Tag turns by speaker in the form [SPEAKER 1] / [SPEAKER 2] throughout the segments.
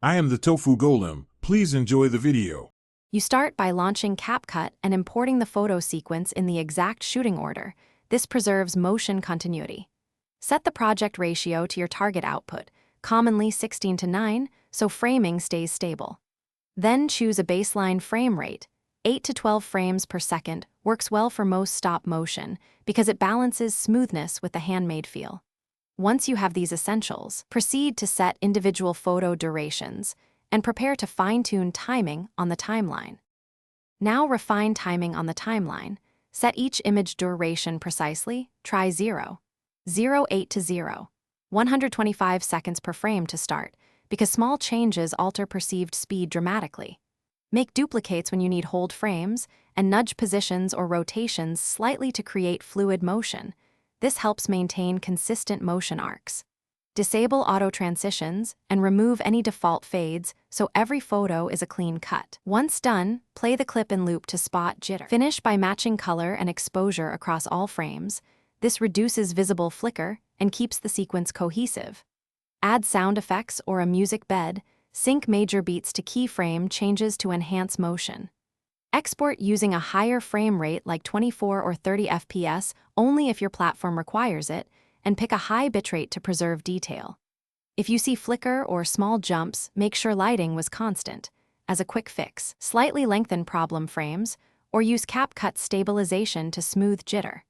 [SPEAKER 1] I am the Tofu Golem. Please enjoy the video.
[SPEAKER 2] You start by launching Capcut and importing the photo sequence in the exact shooting order. This preserves motion continuity. Set the project ratio to your target output, commonly 16:9, so framing stays stable. Then choose a baseline frame rate. 8 to 12 frames per second works well for most stop motion because it balances smoothness with the handmade feel. Once you have these essentials, proceed to set individual photo durations and prepare to fine-tune timing on the timeline. Now refine timing on the timeline. Set each image duration precisely. Try 0, 08 to 0, 125 seconds per frame to start, because small changes alter perceived speed dramatically. Make duplicates when you need hold frames, and nudge positions or rotations slightly to create fluid motion. This helps maintain consistent motion arcs. Disable auto transitions and remove any default fades so every photo is a clean cut. Once done, play the clip in loop to spot jitter. Finish by matching color and exposure across all frames. This reduces visible flicker and keeps the sequence cohesive. Add sound effects or a music bed. Sync major beats to keyframe changes to enhance motion. Export using a higher frame rate like 24 or 30 FPS only if your platform requires it, and pick a high bitrate to preserve detail. If you see flicker or small jumps, make sure lighting was constant. As a quick fix, slightly lengthen problem frames or use Capcut stabilization to smooth jitter.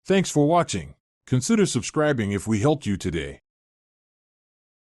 [SPEAKER 1] Thanks for watching. Consider subscribing if we helped you today.